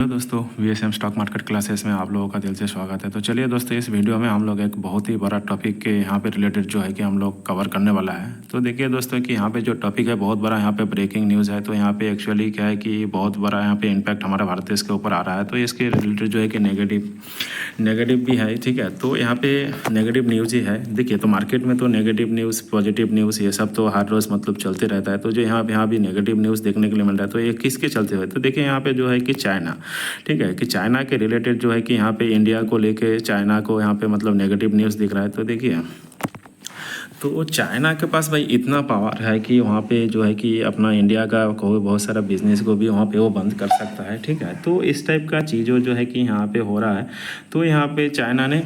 Hello दोस्तों, VSM stock market classes में आप लोगों का दिल से स्वागत है। तो चलिए दोस्तों, इस वीडियो में हम लोग एक बहुत ही बड़ा टॉपिक के यहाँ पे रिलेटेड जो है कि हम लोग कवर करने वाला है। तो देखिए दोस्तों कि यहाँ पे जो टॉपिक है बहुत बड़ा, यहाँ पे ब्रेकिंग न्यूज़ है। तो यहाँ पे एक्चुअली क्या है कि बहुत बड़ा यहाँ पे इम्पैक्ट हमारा भारत देश के ऊपर आ रहा है। तो इसके रिलेटेड जो है कि नेगेटिव भी है, ठीक है। तो यहाँ पे नेगेटिव न्यूज़ ही है। देखिए, तो मार्केट में तो नेगेटिव न्यूज़, पॉजिटिव न्यूज़, ये सब तो हर रोज़ मतलब चलते रहता है। तो जो यहाँ भी नेगेटिव न्यूज़ देखने के लिए मिल रहा है, तो ये किसके चलते हुए? तो देखिए यहाँ पे जो है कि चाइना, ठीक है, कि चाइना के रिलेटेड जो है कि यहाँ पे इंडिया को लेके चाइना को यहाँ पे मतलब नेगेटिव न्यूज़ दिख रहा है। तो देखिए, तो चाइना के पास भाई इतना पावर है कि वहाँ पे जो है कि अपना इंडिया का कोई बहुत सारा बिजनेस को भी वहाँ पे वो बंद कर सकता है, ठीक है। तो इस टाइप का चीज़ों जो है कि यहाँ पे हो रहा है। तो यहाँ पे चाइना ने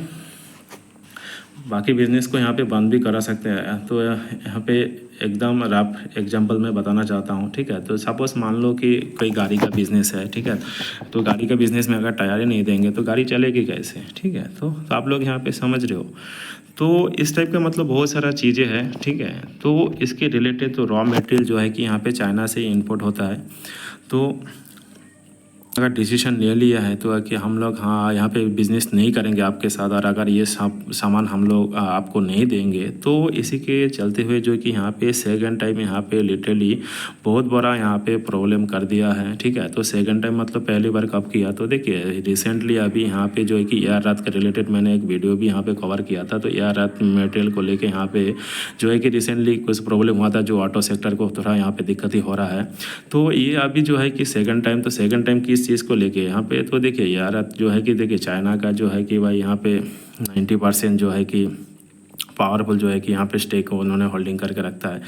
बाकी बिजनेस को यहाँ पे बंद भी करा सकते हैं। तो यहाँ पे एकदम रफ एग्जांपल मैं बताना चाहता हूँ, ठीक है। तो सपोज़ मान लो कि कोई गाड़ी का बिज़नेस है, ठीक है। तो गाड़ी का बिज़नेस में अगर टायर ही नहीं देंगे तो गाड़ी चलेगी कैसे, ठीक है। तो आप लोग यहाँ पे समझ रहे हो। तो इस टाइप का मतलब बहुत सारा चीज़ें हैं, ठीक है। तो इसके रिलेटेड तो रॉ मटेरियल जो है कि यहाँ पे चाइना से इंपोर्ट होता है। तो अगर डिसीजन ले लिया है तो कि हम लोग हाँ यहाँ पे बिज़नेस नहीं करेंगे आपके साथ, और अगर ये सामान हम लोग आपको नहीं देंगे, तो इसी के चलते हुए जो कि यहाँ पे सेकंड टाइम यहाँ पे लिटरली बहुत बड़ा यहाँ पे प्रॉब्लम कर दिया है, ठीक है। तो सेकंड टाइम मतलब पहली बार कब किया? तो देखिए रिसेंटली अभी यहाँ पे जो है कि एयर रात के रिलेटेड मैंने एक वीडियो भी यहाँ पे कवर किया था। तो एयर रात मटेरियल को लेके यहाँ पे जो है कि रिसेंटली कुछ प्रॉब्लम हुआ था, जो ऑटो सेक्टर को थोड़ा यहाँ पे दिक्कत ही हो रहा है। तो ये अभी जो है कि सेकंड टाइम किस चीज़ को लेके यहाँ पे? तो देखिए यार जो है कि देखिए चाइना का जो है कि भाई यहाँ पे 90% जो है कि पावरफुल जो है कि यहाँ पे स्टेक उन्होंने होल्डिंग करके रखता है।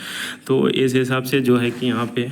तो इस हिसाब से जो है कि यहाँ पे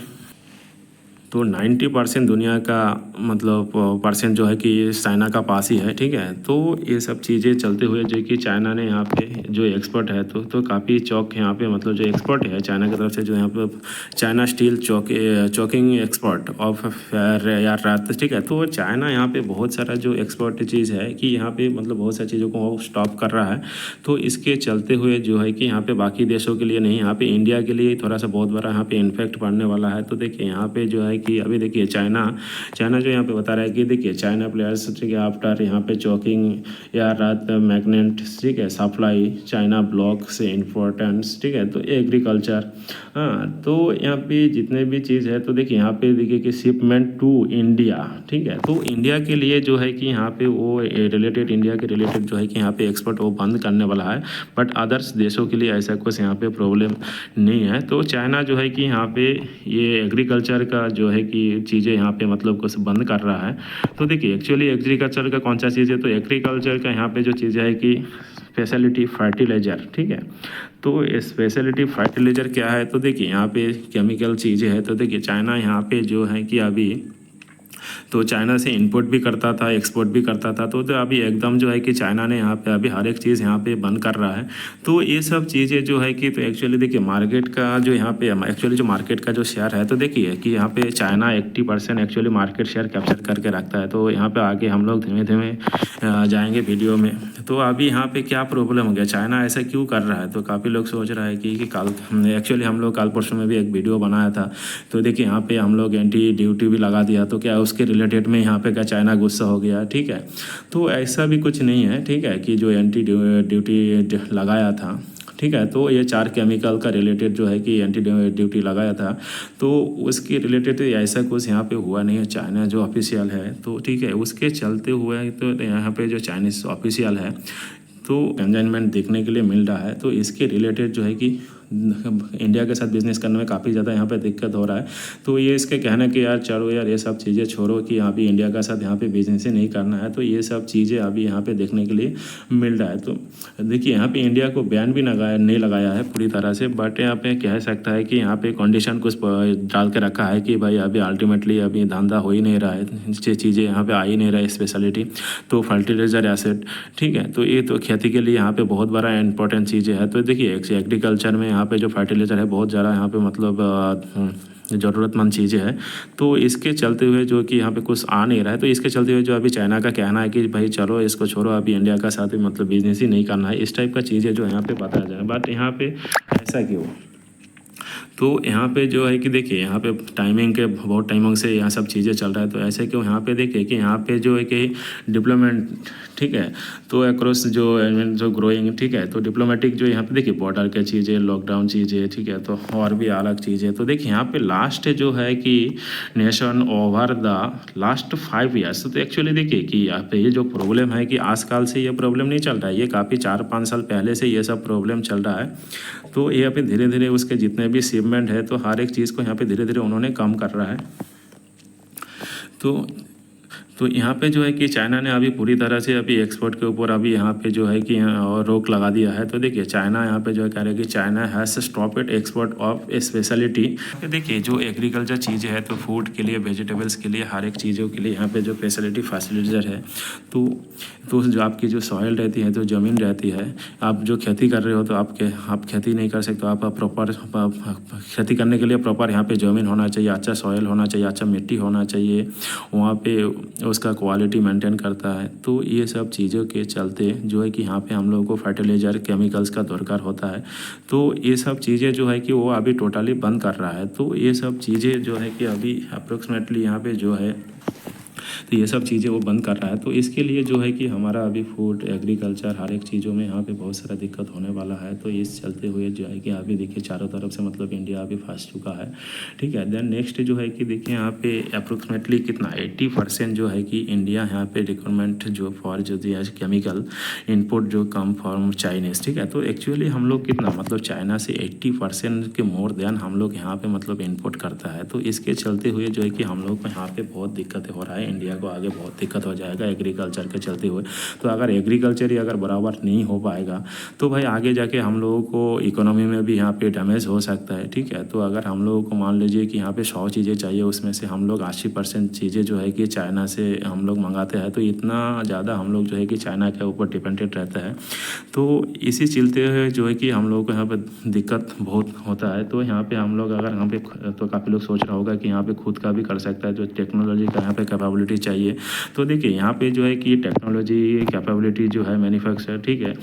तो 90% दुनिया का मतलब परसेंट जो है कि चाइना का पास ही है, ठीक है। तो ये सब चीज़ें चलते हुए जो कि चाइना ने यहाँ पे जो एक्सपर्ट है तो काफ़ी चौक यहाँ पे मतलब जो एक्सपर्ट है चाइना की तरफ से, जो यहाँ पे China steel checking expert of यार रात, ठीक है। तो चाइना यहाँ पे बहुत सारा जो एक्सपर्ट चीज़ है कि यहाँ पे मतलब बहुत सारी चीज़ों को वो स्टॉप कर रहा है। तो इसके चलते हुए जो है कि यहाँ पे बाकी देशों के लिए नहीं, यहाँ पे इंडिया के लिए थोड़ा सा बहुत बड़ा यहाँ पे इम्पैक्ट पड़ने वाला है। तो देखिए यहाँ पे जो है कि अभी देखिए चाइना जो यहाँ पे बता रहा है कि देखिए चाइना प्लेयर्स, ठीक है, आफ्टर यहाँ पे चौकिंग या रात मैग्नेट, ठीक है, सप्लाई चाइना ब्लॉक से इम्पोर्टेंस, ठीक है। तो एग्रीकल्चर, हाँ, तो यहाँ पे जितने भी चीज़ है, तो देखिए यहाँ पे देखिए कि शिपमेंट टू इंडिया, ठीक है। तो इंडिया के लिए जो है कि यहाँ पे वो रिलेटेड इंडिया के रिलेटेड जो है कि यहाँ पे एक्सपोर्ट वो बंद करने वाला है। बट अदर्स देशों के लिए ऐसा कुछ यहाँ पे प्रॉब्लम नहीं है। तो चाइना जो है कि यहाँ पे ये एग्रीकल्चर का जो है कि चीज़ें यहाँ पे मतलब कुछ बंद कर रहा है। तो देखिए एक्चुअली एग्रीकल्चर का कौन सा चीज़ है? तो एग्रीकल्चर का यहाँ पे जो चीज़ है कि स्पेशलिटी फर्टिलाइज़र, ठीक है। तो स्पेशलिटी फर्टिलाइज़र क्या है? तो देखिए यहाँ पे केमिकल चीज़ें है। तो देखिए चाइना यहाँ पे जो है कि अभी तो चाइना से इंपोर्ट भी करता था, एक्सपोर्ट भी करता था। तो अभी एकदम जो है कि चाइना ने यहाँ पे अभी हर एक चीज़ यहाँ पे बंद कर रहा है। तो ये सब चीज़ें जो है कि तो एक्चुअली देखिए मार्केट का जो यहाँ पे एक्चुअली जो मार्केट का जो शेयर है, तो देखिए कि यहाँ पे China 80% actually market share capture करके रखता है। तो यहाँ पे आगे हम लोग धीमे धीमे जाएंगे वीडियो में। तो अभी यहाँ पे क्या प्रॉब्लम हो गया, चाइना ऐसा क्यों कर रहा है? तो काफ़ी लोग सोच रहा है कि कल एक्चुअली हम लोग कल परसों में भी एक वीडियो बनाया था। तो देखिए यहाँ पे हम लोग एंटी ड्यूटी भी लगा दिया। तो क्या उसके रिलेटेड में यहाँ पे क्या चाइना गुस्सा हो गया, ठीक है। तो ऐसा भी कुछ नहीं है, ठीक है, कि जो एंटी ड्यूटी लगाया था, ठीक है। तो ये 4 केमिकल का रिलेटेड जो है कि एंटी ड्यूटी लगाया था, तो उसके रिलेटेड ऐसा कुछ यहाँ पे हुआ नहीं है। चाइना जो ऑफिशियल है, तो ठीक है, उसके चलते हुए तो यहाँ पे जो चाइनीज़ ऑफिशियल है तो कंजाइनमेंट देखने के लिए मिल रहा है। तो इसके रिलेटेड जो है कि इंडिया के साथ बिज़नेस करने में काफ़ी ज़्यादा यहाँ पे दिक्कत हो रहा है। तो ये इसके कहना कि यार चलो यार ये सब चीज़ें छोड़ो कि यहाँ पे इंडिया के साथ यहाँ पे बिज़नेस ही नहीं करना है। तो ये सब चीज़ें अभी यहाँ पे देखने के लिए मिल रहा है। तो देखिए यहाँ पे इंडिया को बैन भी नहीं लगाया है पूरी तरह से, बट यहाँ पे कह सकता है कि यहाँ पे कंडीशन कुछ डाल के रखा है कि भाई अभी अल्टीमेटली अभी धंधा हो ही नहीं रहा है, ये चीज़ें यहाँ पे आ ही नहीं रहा है स्पेशलिटी। तो फर्टिलाइज़र एसेट, ठीक है, तो ये तो खेती के लिए यहाँ पे बहुत बड़ा इंपॉर्टेंट चीज़ें है। तो देखिए एग्रीकल्चर में यहाँ पे जो फर्टिलाइज़र है बहुत ज़्यादा यहाँ पे मतलब ज़रूरतमंद चीज़ें हैं। तो इसके चलते हुए जो कि यहाँ पे कुछ आ नहीं रहा है, तो इसके चलते हुए जो अभी चाइना का कहना है कि भाई चलो इसको छोड़ो, अभी इंडिया का साथ भी मतलब बिजनेस ही नहीं करना है, इस टाइप का चीज़ें जो यहाँ पे बताया जाए। बट यहाँ पे ऐसा क्यों? तो यहाँ पे जो है कि देखिए यहाँ पे टाइमिंग के बहुत टाइमिंग से यहाँ सब चीज़ें चल रहा है। तो ऐसे क्यों यहाँ पे देखिए कि यहाँ पे जो है कि डिप्लोमेट, ठीक है, तो अक्रॉस जो ग्रोइंग, ठीक है, तो डिप्लोमेटिक जो यहाँ पे देखिए बॉर्डर के चीज़ें, लॉकडाउन चीज़ें, ठीक है, तो और भी अलग चीज़ें। तो देखिए यहाँ पे लास्ट जो है कि nation over the last 5 years, तो एक्चुअली देखिए कि यहाँ पे ये जो प्रॉब्लम है कि आजकल से ये प्रॉब्लम नहीं चल रहा है, ये काफ़ी 4-5 साल पहले से ये सब प्रॉब्लम चल रहा है। तो यहाँ पे धीरे धीरे उसके जितने भी शिपमेंट है तो हर एक चीज़ को यहाँ पे धीरे धीरे उन्होंने कम कर रहा है। तो यहाँ पे जो है कि चाइना ने अभी पूरी तरह से अभी एक्सपोर्ट के ऊपर अभी यहाँ पे जो है कि रोक लगा दिया है। तो देखिए चाइना यहाँ पे जो है कह रहा है कि China has stop it export of speciality. देखिए जो एग्रीकल्चर चीज़ें है तो फूड के लिए, वेजिटेबल्स के लिए, हर एक चीज़ों के लिए यहाँ पे जो फैसिलिटीज़र है, तो जो आपकी जो सॉइल रहती है, तो ज़मीन रहती है, आप जो खेती कर रहे हो तो आप खेती नहीं कर सकते, आप प्रॉपर खेती करने के लिए प्रॉपर यहाँ पे ज़मीन होना चाहिए, अच्छा सॉइल होना चाहिए, अच्छा मिट्टी होना चाहिए, वहाँ पे उसका क्वालिटी मेंटेन करता है। तो ये सब चीज़ों के चलते जो है कि यहाँ पे हम लोगों को फर्टिलाइज़र, केमिकल्स का दरकार होता है। तो ये सब चीज़ें जो है कि वो अभी टोटली बंद कर रहा है। तो ये सब चीज़ें जो है कि अभी अप्रोक्सीमेटली यहाँ पे जो है तो ये सब चीज़ें वो बंद कर रहा है। तो इसके लिए जो है कि हमारा अभी फूड, एग्रीकल्चर, हर एक चीज़ों में यहाँ पे बहुत सारा दिक्कत होने वाला है। तो इस चलते हुए जो है कि अभी देखिए चारों तरफ से मतलब इंडिया अभी फंस चुका है, ठीक है। देन नेक्स्ट जो है कि देखिए यहाँ पे अप्रोक्सीमेटली कितना 80% जो है कि इंडिया यहाँ पे रिक्वायरमेंट जो फॉर जो दिया केमिकल इनपुट जो कम फ्रॉम चाइनीज़, ठीक है। तो एक्चुअली हम लोग कितना मतलब चाइना से 80% के मोर देन हम लोग यहाँ पे मतलब इनपुट करता है। तो इसके चलते हुए जो है कि हम लोग को यहाँ पे बहुत दिक्कतें हो रहा है, इंडिया को आगे बहुत दिक्कत हो जाएगा एग्रीकल्चर के चलते हुए। तो अगर एग्रीकल्चर ही अगर बराबर नहीं हो पाएगा तो भाई आगे जाके हम लोगों को इकोनॉमी में भी यहाँ पे डैमेज हो सकता है, ठीक है। तो अगर हम लोगों को मान लीजिए कि यहाँ पे 100 चीज़ें चाहिए, उसमें से हम लोग 80% चीज़ें जो है कि चाइना से हम लोग मंगाते हैं, तो इतना ज़्यादा हम लोग जो है कि चाइना के ऊपर डिपेंडेंट रहता है। तो इसी चलते हुए जो है कि हम लोगों को यहाँ पर दिक्कत बहुत होता है। तो यहाँ पे हम लोग अगर यहाँ पे तो काफ़ी लोग सोच रहा होगा कि यहाँ पे खुद का भी कर सकता है, जो टेक्नोलॉजी का यहाँ पे कैपेबिलिटी चाहिए। तो देखिए यहाँ पे जो है कि टेक्नोलॉजी कैपेबिलिटी जो है मैन्युफैक्चर, ठीक है,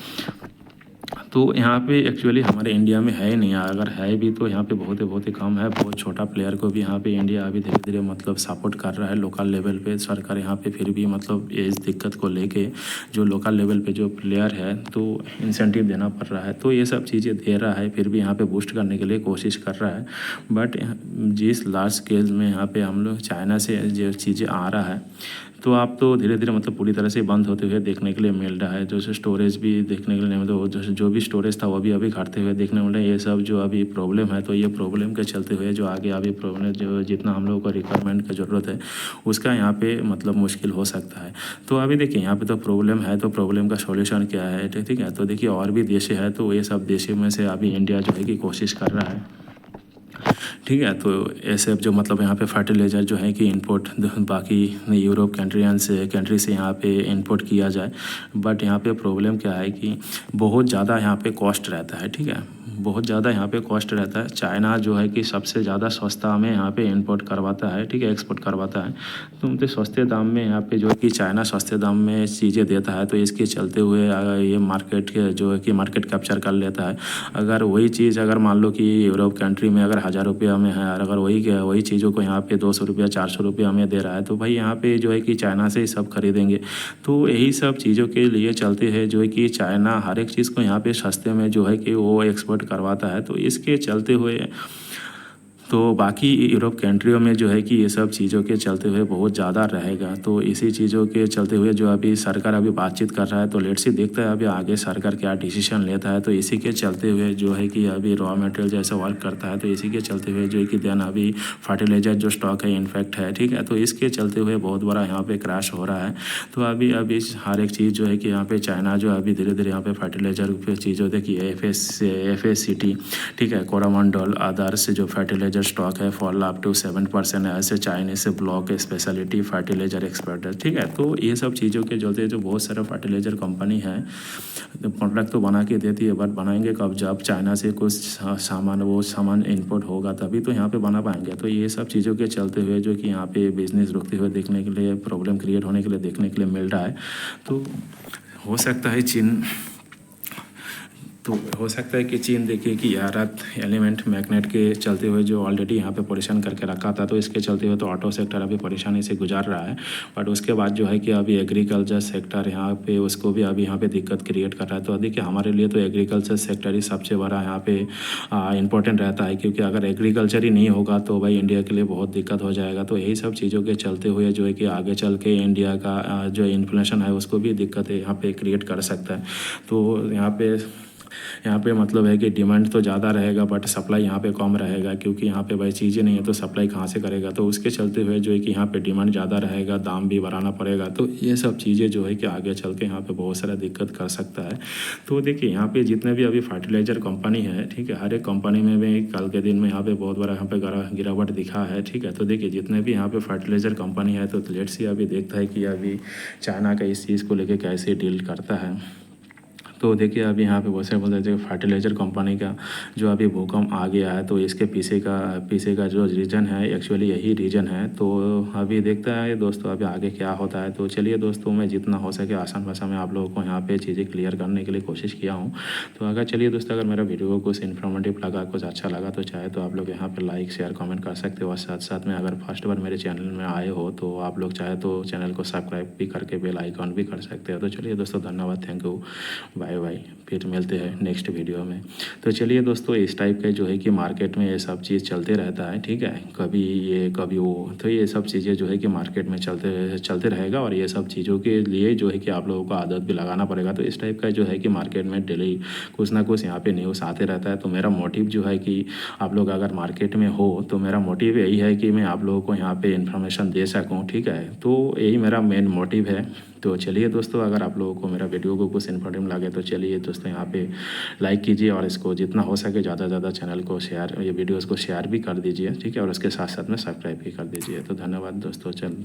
तो यहाँ पे एक्चुअली हमारे इंडिया में है ही नहीं। अगर है भी तो यहाँ पे बहुत ही कम है। बहुत छोटा प्लेयर को भी यहाँ पे इंडिया अभी धीरे धीरे मतलब सपोर्ट कर रहा है लोकल लेवल पे। सरकार यहाँ पे फिर भी मतलब इस दिक्कत को लेके जो लोकल लेवल पे जो प्लेयर है तो इंसेंटिव देना पड़ रहा है। तो ये सब चीज़ें दे रहा है, फिर भी यहाँ पे बूस्ट करने के लिए कोशिश कर रहा है। बट जिस लार्ज स्केल में यहाँ पे हम लोग चाइना से जो चीज़ें आ रहा है तो आप तो धीरे धीरे मतलब पूरी तरह से बंद होते हुए देखने के लिए मिल रहा है। जैसे स्टोरेज भी देखने के लिए नहीं, मतलब जो भी स्टोरेज था वो भी अभी घटते हुए देखने मिल रहा है। ये सब जो अभी प्रॉब्लम है, तो ये प्रॉब्लम के चलते हुए जो आगे अभी प्रॉब्लम जो जितना हम लोगों को रिक्वायरमेंट की ज़रूरत है उसका यहाँ पे मतलब मुश्किल हो सकता है। तो अभी देखिए यहाँ पे तो प्रॉब्लम है, तो प्रॉब्लम का सॉल्यूशन क्या है, ठीक है। तो देखिए और भी देश है, तो ये सब देशों में से अभी इंडिया जो है कि कोशिश कर रहा है, ठीक है। तो ऐसे जो मतलब यहाँ पे फर्टिलाइज़र जो है कि इंपोर्ट बाकी यूरोप कंट्री से यहाँ पे इंपोर्ट किया जाए। बट यहाँ पे प्रॉब्लम क्या है कि बहुत ज़्यादा यहाँ पे कॉस्ट रहता है, ठीक है, बहुत ज़्यादा यहाँ पे कॉस्ट रहता है। चाइना जो है कि सबसे ज़्यादा सस्ता में यहाँ पे इंपोर्ट करवाता है, ठीक है, एक्सपोर्ट करवाता है। तो उनके सस्ते दाम में यहाँ पे जो है कि चाइना सस्ते दाम में चीज़ें देता है। तो इसके चलते हुए ये मार्केट के जो है कि मार्केट कैप्चर कर लेता है। अगर वही चीज़ अगर मान लो कि यूरोप कंट्री में अगर 1000 रुपया में है और अगर वही चीज़ों को यहाँ पे 200 रुपया 400 रुपया में दे रहा है, तो भाई यहाँ पे जो है कि चाइना से ही सब खरीदेंगे। तो यही सब चीज़ों के लिए चलते हैं जो है कि चाइना हर एक चीज़ को यहाँ पे सस्ते में जो है कि वो एक्सपोर्ट करवाता है। तो इसके चलते हुए तो बाकी यूरोप कंट्रियों में जो है कि ये सब चीज़ों के चलते हुए बहुत ज़्यादा रहेगा। तो इसी चीज़ों के चलते हुए जो अभी सरकार अभी बातचीत कर रहा है, तो लेट से देखता है अभी आगे सरकार क्या डिसीजन लेता है। तो इसी के चलते हुए जो है कि अभी रॉ मटेरियल जैसे वर्क करता है, तो इसी के चलते हुए जो है कि देन अभी फर्टिलाइज़र जो स्टॉक है इनफैक्ट है, ठीक है। तो इसके चलते हुए बहुत बड़ा यहाँ पे क्रैश हो रहा है। तो अभी हर एक चीज़ जो है कि यहाँ पे चाइना जो अभी धीरे धीरे यहाँ पे फर्टिलाइज़र पे चीज़ों देखिए FSCT, ठीक है, कोरोमंडल अदर्स जो फर्टिलाइज़र स्टॉक है फॉल अप टू 7% ऐसे Chinese block speciality fertiliser expert, ठीक है। तो ये सब चीज़ों के चलते जो बहुत सारे फर्टिलाइज़र कंपनी है प्रोडक्ट तो बना के देती है, बट बनाएंगे कब, जब चाइना से कुछ सामान इंपोर्ट होगा तभी तो यहाँ पे बना पाएंगे। तो ये सब चीज़ों के चलते हुए जो कि यहाँ पे बिजनेस रुकते हुए देखने के लिए, प्रॉब्लम क्रिएट होने के लिए देखने के लिए मिल रहा है। तो हो सकता है चीन तो हो सकता है कि चीन देखिए कि अर्थ एलिमेंट मैग्नेट के चलते हुए जो ऑलरेडी यहाँ पे पोजीशन करके रखा था, तो इसके चलते हुए तो ऑटो सेक्टर अभी परेशानी से गुजार रहा है। बट उसके बाद जो है कि अभी एग्रीकल्चर सेक्टर यहाँ पे उसको भी अभी यहाँ पे दिक्कत क्रिएट कर रहा है। तो देखिए हमारे लिए तो एग्रीकल्चर सेक्टर ही सबसे बड़ा यहाँ पे इंपॉर्टेंट रहता है, क्योंकि अगर एग्रीकल्चर ही नहीं होगा तो भाई इंडिया के लिए बहुत दिक्कत हो जाएगा। तो यही सब चीज़ों के चलते हुए जो है कि आगे चल के इंडिया का जो इन्फ्लेशन है उसको भी दिक्कत यहाँ पे क्रिएट कर सकता है। तो यहाँ पे मतलब है कि डिमांड तो ज़्यादा रहेगा बट सप्लाई यहाँ पे कम रहेगा, क्योंकि यहाँ पे भाई चीज़ें नहीं है तो सप्लाई कहाँ से करेगा। तो उसके चलते हुए जो है कि यहाँ पे डिमांड ज़्यादा रहेगा, दाम भी बढ़ाना पड़ेगा। तो ये सब चीज़ें जो है कि आगे चल के यहाँ पे बहुत सारा दिक्कत कर सकता है। तो देखिए यहाँ पे जितने भी अभी फर्टिलाइज़र कंपनी है, ठीक है, हर एक कंपनी में भी कल के दिन में यहाँ पे बहुत बड़ा यहाँ पे गिरावट दिखा है, ठीक है। तो देखिए जितने भी यहाँ पे फर्टिलाइज़र कंपनी है, तो लेट्स सी अभी देखता है कि अभी चाइना का इस चीज़ को लेके कैसे डील करता है। तो देखिए अभी यहाँ पे बहुत सारे बोलते हैं फर्टिलाइज़र कंपनी का जो अभी भूकंप आ गया है, तो इसके पीछे का जो रीज़न है एक्चुअली यही रीज़न है। तो अभी देखते हैं दोस्तों अभी आगे क्या होता है। तो चलिए दोस्तों, मैं जितना हो सके आसान भाषा में आप लोगों को यहाँ पे चीज़ें क्लियर करने के लिए कोशिश किया हूँ। तो अगर चलिए दोस्तों, अगर मेरा वीडियो को कुछ इन्फॉर्मेटिव लगा, कुछ अच्छा लगा, तो चाहे तो आप लोग यहाँ पर लाइक शेयर कमेंट कर सकते हो। और साथ साथ में अगर फर्स्ट बार मेरे चैनल में आए हो तो आप लोग चाहे तो चैनल को सब्सक्राइब भी करके बेल आइकॉन भी कर सकते हो। तो चलिए दोस्तों, धन्यवाद, थैंक यू, बाय बाय, फिर मिलते हैं नेक्स्ट वीडियो में। तो चलिए दोस्तों, इस टाइप के जो है कि मार्केट में ये सब चीज़ चलते रहता है, ठीक है, कभी ये कभी वो। तो ये सब चीज़ें जो है कि मार्केट में चलते रहेगा, और ये सब चीज़ों के लिए जो है कि आप लोगों को आदत भी लगाना पड़ेगा। तो इस टाइप का जो है कि मार्केट में डेली कुछ ना कुछ यहाँ पे न्यूज़ आते रहता है। तो मेरा मोटिव जो है कि आप लोग अगर मार्केट में हो तो मेरा मोटिव यही है कि मैं आप लोगों को यहाँ पे इन्फॉर्मेशन दे सकूँ, ठीक है। तो यही मेरा मेन मोटिव है। तो चलिए दोस्तों, अगर आप लोगों को मेरा वीडियो को कुछ इन्फॉर्मेटिव लगे तो चलिए दोस्तों यहाँ पे लाइक कीजिए, और इसको जितना हो सके ज़्यादा से ज़्यादा चैनल को शेयर, ये वीडियोस को शेयर भी कर दीजिए, ठीक है, और उसके साथ साथ में सब्सक्राइब भी कर दीजिए। तो धन्यवाद दोस्तों, चल